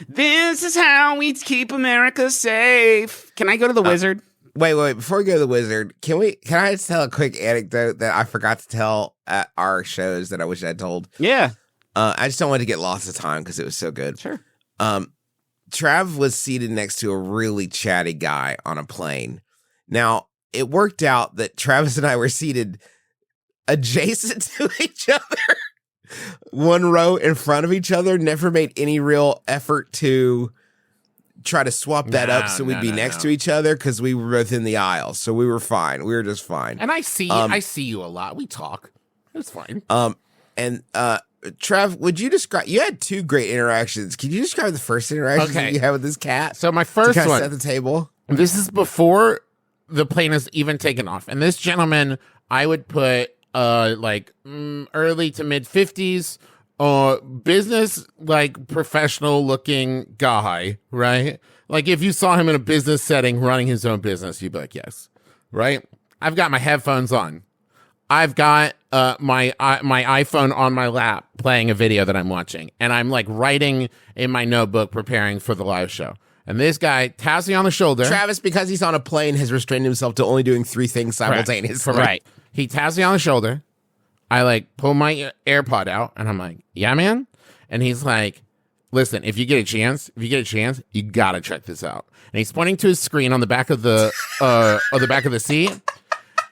This is how we keep America safe. Can I go to the wizard? Wait. Before we go to the wizard, can I just tell a quick anecdote that I forgot to tell at our shows that I wish I'd told? Yeah. I just don't want to get lost of time because it was so good. Sure. Trav was seated next to a really chatty guy on a plane. Now, it worked out that Travis and I were seated adjacent to each other, one row in front of each other, never made any real effort to try to swap that up so we'd be next to each other because we were both in the aisle. So we were fine. We were just fine. And I see you a lot. We talk. It's fine. Trav, would you describe? You had two great interactions. Can you describe the first interaction that you had with this cat? So my first one set the table. This is before the plane is even taken off, and this gentleman, I would put early to mid 50s, business professional looking guy, right? Like if you saw him in a business setting running his own business, you'd be like, yes, right? I've got my headphones on. I've got my iPhone on my lap playing a video that I'm watching. And I'm writing in my notebook preparing for the live show. And this guy taps me on the shoulder. Travis, because he's on a plane, has restrained himself to only doing 3 things simultaneously. Right. He taps me on the shoulder. I pull my AirPod out and I'm like, yeah, man. And he's like, listen, if you get a chance, you gotta check this out. And he's pointing to his screen on the back of the back of the seat.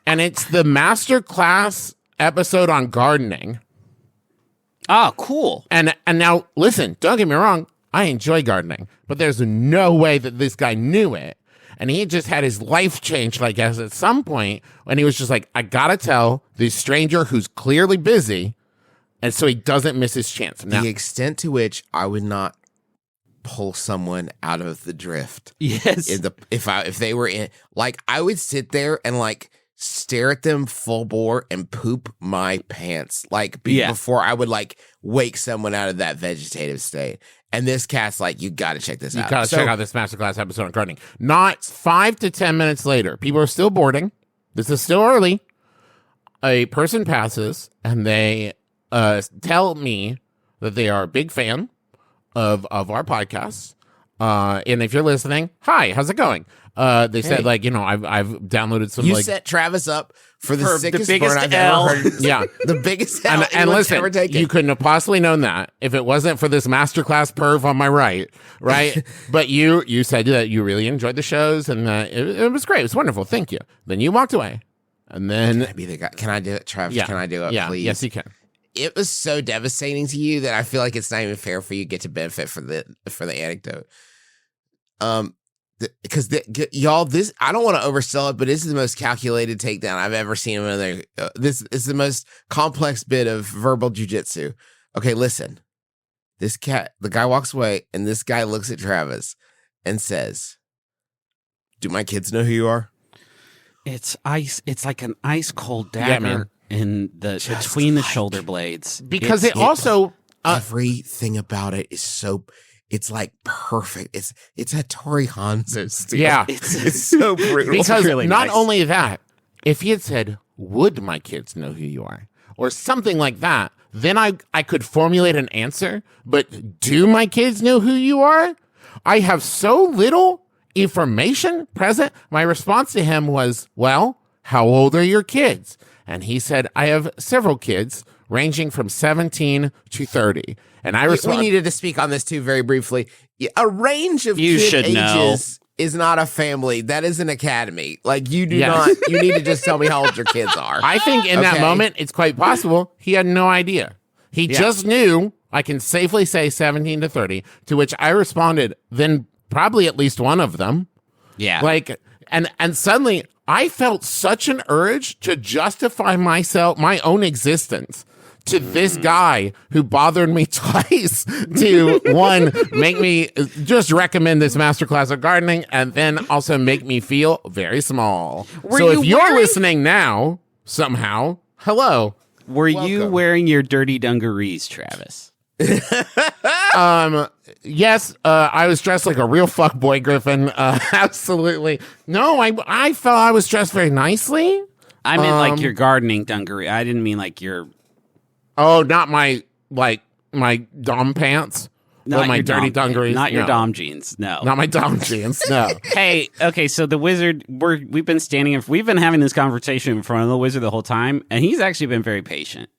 And it's the master class episode on gardening. Oh, cool. And now, listen, don't get me wrong. I enjoy gardening. But there's no way that this guy knew it. And he just had his life changed, I guess, at some point. When he was just like, I got to tell this stranger who's clearly busy. And so he doesn't miss his chance. Now, the extent to which I would not pull someone out of the drift. Yes. If they were in, I would sit there and stare at them full bore and poop my pants before I would wake someone out of that vegetative state. And this cat's you gotta check this out. You gotta check out this masterclass episode on gardening. Not 5 to 10 minutes later, people are still boarding. This is still early. A person passes and they tell me that they are a big fan of our podcast. And if you're listening, hi, how's it going? They said I've downloaded some. You set Travis up for the sickest biggest burn I've L. ever heard. Yeah, the biggest L and listen, ever taken. You couldn't have possibly known that if it wasn't for this masterclass perv on my right? But you said that you really enjoyed the shows and it was great. It was wonderful. Thank you. Then you walked away, and then Can I be the guy? Can I do it, Travis? Yeah. Can I do it? Yeah, please? yes, you can. It was so devastating to you that I feel like it's not even fair for you to get to benefit for the anecdote. Because y'all, this, I don't want to oversell it, but this is the most calculated takedown I've ever seen. This is the most complex bit of verbal jujitsu. Okay, listen. This cat, the guy walks away, and this guy looks at Travis and says, "Do my kids know who you are?" It's ice. It's like an ice cold dagger in between the shoulder blades. Because it also everything about it is so. It's perfect. It's a Tori Hanzo style. Yeah. It's so brutal. Because really not nice. only that, if he had said, would my kids know who you are? Or something like that, then I could formulate an answer. But do my kids know who you are? I have so little information present. My response to him was, well, how old are your kids? And he said, I have several kids ranging from 17 to 30. And I responded, we needed to speak on this too very briefly. A range of You kid should ages know. is not a family. That is an academy. You do not. You need to just tell me how old your kids are. I think in that moment, it's quite possible he had no idea. He just knew, I can safely say 17 to 30, to which I responded, then probably at least one of them. Yeah. And suddenly I felt such an urge to justify my own existence to this guy who bothered me twice to, one, make me just recommend this masterclass of gardening, and then also make me feel very small. So if you're listening now, somehow, hello. Were you wearing your dirty dungarees, Travis? Yes, I was dressed like a real fuckboy, Griffin. Absolutely. No, I felt I was dressed very nicely. I meant your gardening dungaree. I didn't mean your... Oh, not my Dom pants. Not my your dirty dom, dungarees. not your No. dom jeans. No, Not my dom jeans. No. Hey, okay, so the wizard, we've been having this conversation in front of the wizard the whole time, and he's actually been very patient.